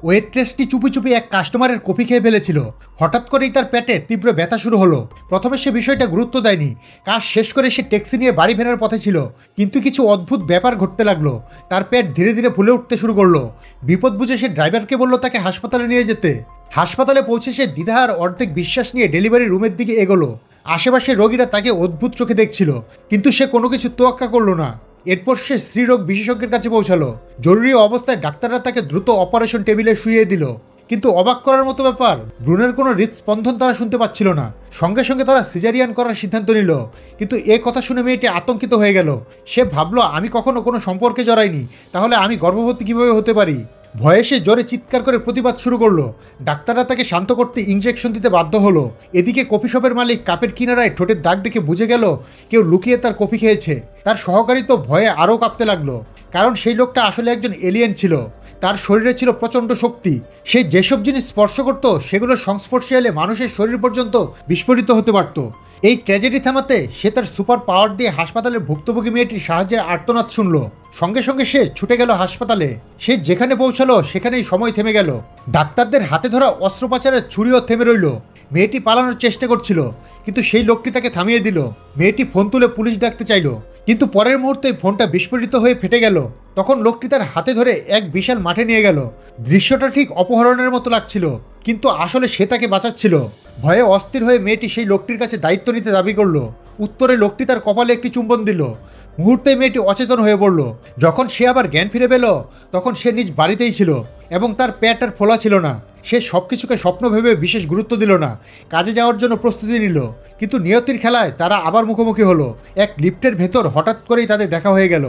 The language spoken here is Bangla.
ওয়েট্রেসটি চুপি চুপি এক কাস্টমারের কফি খেয়ে ফেলেছিল। হঠাৎ করেই তার পেটে তীব্র ব্যথা শুরু হলো। প্রথমে সে বিষয়টা গুরুত্ব দেয়নি। কাজ শেষ করে সে ট্যাক্সি নিয়ে বাড়ি ফেরার পথে ছিল, কিন্তু কিছু অদ্ভুত ব্যাপার ঘটতে লাগলো। তার পেট ধীরে ধীরে ফুলে উঠতে শুরু করলো। বিপদ বুঝে সে ড্রাইভারকে বলল তাকে হাসপাতালে নিয়ে যেতে। হাসপাতালে পৌঁছে সে দ্বিধা আর অর্ধেক বিশ্বাস নিয়ে ডেলিভারি রুমের দিকে এগোলো। আশেপাশের রোগীরা তাকে অদ্ভুত চোখে দেখছিল, কিন্তু সে কোনো কিছু তোয়াক্কা করলো না। এরপর সে স্ত্রীরোগ বিশেষজ্ঞের কাছে পৌঁছালো। জরুরি অবস্থায় ডাক্তাররা তাকে দ্রুত অপারেশন টেবিলে শুইয়ে দিল। কিন্তু অবাক করার মতো ব্যাপার, ব্রুনের কোনো হৃদস্পন্দন তারা শুনতে পাচ্ছিল না। সঙ্গে সঙ্গে তারা সিজারিয়ান করার সিদ্ধান্ত নিল। কিন্তু এ কথা শুনে মেয়েটি আতঙ্কিত হয়ে গেল। সে ভাবলো, আমি কখনো কোনো সম্পর্কে জড়াইনি, তাহলে আমি গর্ভবতী কীভাবে হতে পারি? ভয়ে সে জোরে চিৎকার করে প্রতিবাদ শুরু করলো। ডাক্তাররা তাকে শান্ত করতে ইঞ্জেকশন দিতে বাধ্য হলো। এদিকে কফি শপের মালিক কাপের কিনারায় ঠোঁটের দাগ দেখে বুঝে গেল কেউ লুকিয়ে তার কফি খেয়েছে। তার সহকারী তো ভয়ে আরও কাঁপতে লাগলো, কারণ সেই লোকটা আসলে একজন এলিয়েন ছিল। তার শরীরে ছিল প্রচণ্ড শক্তি। সে যেসব জিনিস স্পর্শ করত সেগুলোর সংস্পর্শে এলে মানুষের শরীর পর্যন্ত বিস্ফোরিত হতে পারত। এই ট্র্যাজেডি থামাতে সে তার সুপার পাওয়ার দিয়ে হাসপাতালের ভুক্তভোগী মেয়েটির সাহায্যের আর্তনাদ শুনল। সঙ্গে সঙ্গে সে ছুটে গেল হাসপাতালে। সে যেখানে পৌঁছালো সেখানেই সময় থেমে গেল। ডাক্তারদের হাতে ধরা অস্ত্রোপচারের ছুরিও থেমে রইল। মেয়েটি পালানোর চেষ্টা করছিল, কিন্তু সেই লোকটি তাকে থামিয়ে দিল। মেয়েটি ফোন তুলে পুলিশ ডাকতে চাইল, কিন্তু পরের মুহূর্তে ফোনটা বিস্ফোরিত হয়ে ফেটে গেল। তখন লোকটি তার হাতে ধরে এক বিশাল মাঠে নিয়ে গেল। দৃশ্যটা ঠিক অপহরণের মতো লাগছিল, কিন্তু আসলে সে তাকে বাঁচাচ্ছিল। ভয়ে অস্থির হয়ে মেয়েটি সেই লোকটির কাছে দায়িত্ব নিতে দাবি করল। উত্তরে লোকটি তার কপালে একটি চুম্বন দিল। মুহূর্তে মেয়েটি অচেতন হয়ে পড়ল। যখন সে আবার জ্ঞান ফিরে পেল, তখন সে নিজ বাড়িতেই ছিল এবং তার পেট আর ফোলা ছিল না। সে সব কিছুকে স্বপ্ন ভেবে বিশেষ গুরুত্ব দিল না, কাজে যাওয়ার জন্য প্রস্তুতি নিল। কিন্তু নিয়তির খেলায় তারা আবার মুখোমুখি হলো। এক লিফটের ভেতর হঠাৎ করেই তাদের দেখা হয়ে গেল।